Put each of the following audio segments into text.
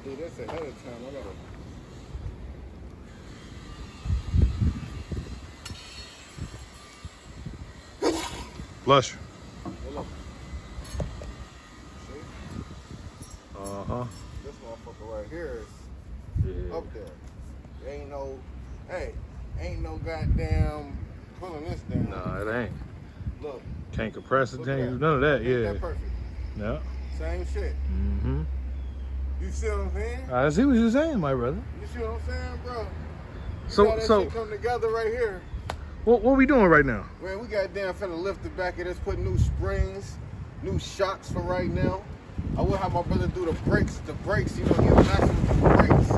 do this ahead of time. I gotta. Blush. Look. See? Uh-huh. This motherfucker right here is Yeah. up there. Ain't no, hey, ain't no goddamn pulling this down. Nah, it ain't. Look. Can't compress it, Look can't at do that. none of that, Ain't yeah. that perfect? Yeah. Same shit. Mm-hmm. You see what I'm saying? I see what you're saying, my brother. You see what I'm saying, bro? You So, got that shit come together right here. what we doing right now? Man, we got damn finna lift the back of this, put new springs, new shocks for right now. I will have my brother do the brakes, you know, he'll match with the brakes.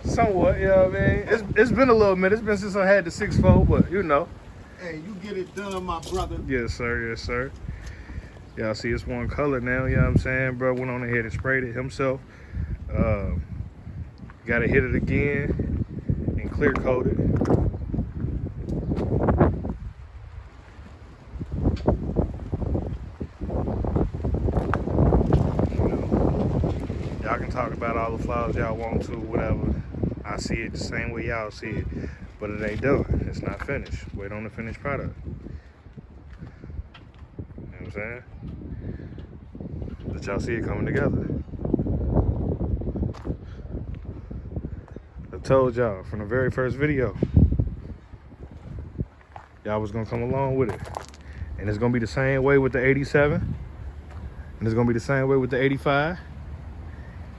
Somewhat, you know what I mean? It's been a little minute. It's been since I had the 6.4, but you know. Hey, you get it done, my brother. Yes, sir. Yes, sir. Y'all see it's one color now, you know what I'm saying? Bro went on ahead and sprayed it himself. Got to hit it again and clear coat it. Y'all can talk about all the flaws y'all want to, whatever. I see it the same way y'all see it, but it ain't done. It's not finished. Wait on the finished product. You know what I'm saying? Let y'all see it coming together. I told y'all from the very first video, y'all was gonna come along with it. And it's gonna be the same way with the 87. And it's gonna be the same way with the 85.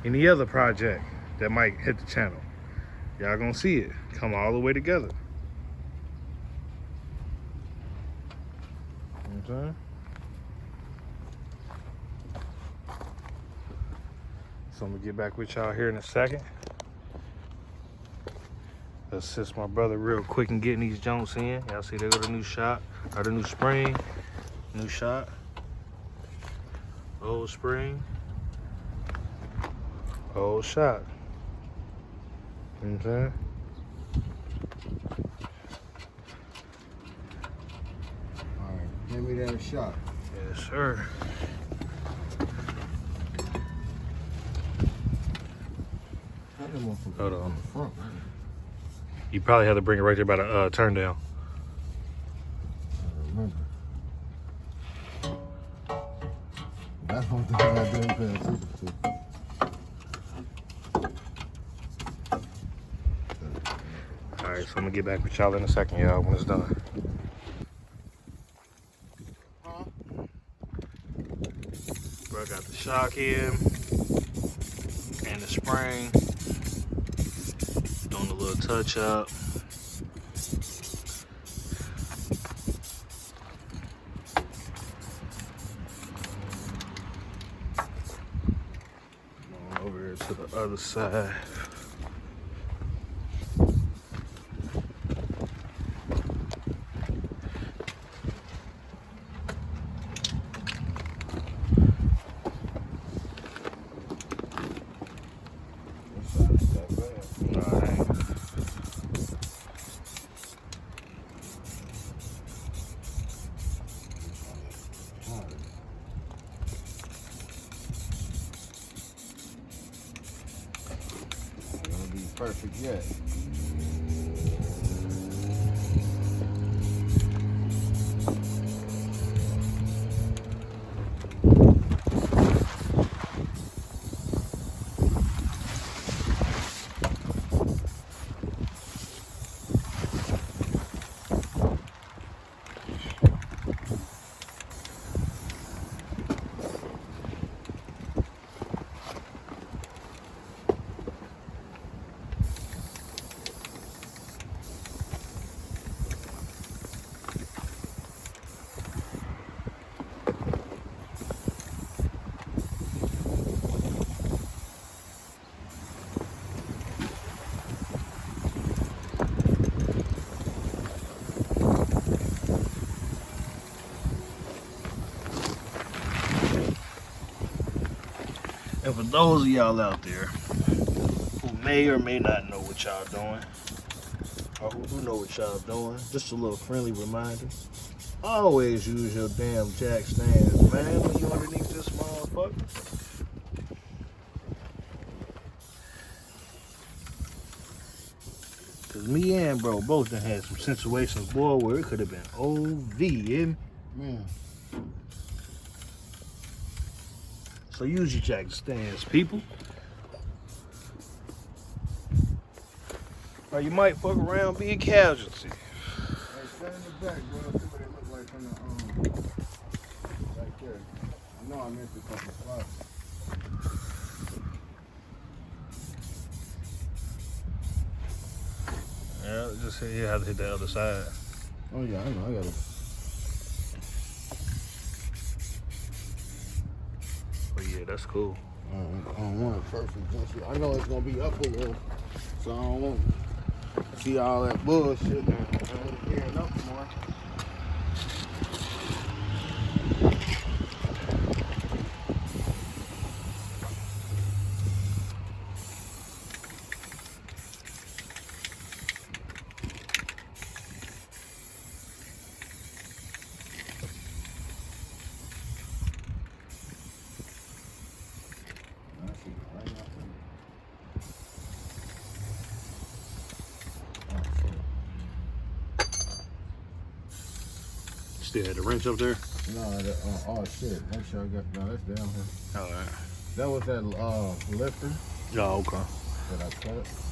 Any other project that might hit the channel. Y'all gonna see it come all the way together. You know what I'm saying? So I'm gonna get back with y'all here in a second. Assist my brother real quick in getting these joints in. Y'all see they go the new shot, or the new spring, new shot, old spring, old shot. You know what I'm saying? All right, give me that shot. Yes, sir. Hold on. You probably have to bring it right there by the turn down. I remember. That's one thing I didn't pay attention to. All right, so I'm gonna get back with y'all in a second, y'all, when it's done. Huh? Bro, I got the shock in and the spring. Doing a little touch up. Going over here to the other side. Perfect yet. And for those of y'all out there who may or may not know what y'all doing, or who do know what y'all doing, just a little friendly reminder. Always use your damn jack stands, man, when you underneath this motherfucker. Cause me and bro both done had some situations, boy, where it could have been OV, yeah? Man. So use your jack stands, people. Or you might fuck around be a casualty. Hey, stand in the back, bro. See what it look like from the right there. I know I missed a couple spots. Yeah, just you have to hit the other side. Oh yeah, I know. I gotta. But yeah, that's cool. I don't want it perfect. Just, I know it's gonna be up a little, so I don't want to see all that bullshit and gearing up more. Still had the wrench up there? No, oh shit. Make sure I got, no, that's down here. All right. That was that lifter Oh, okay. that I cut.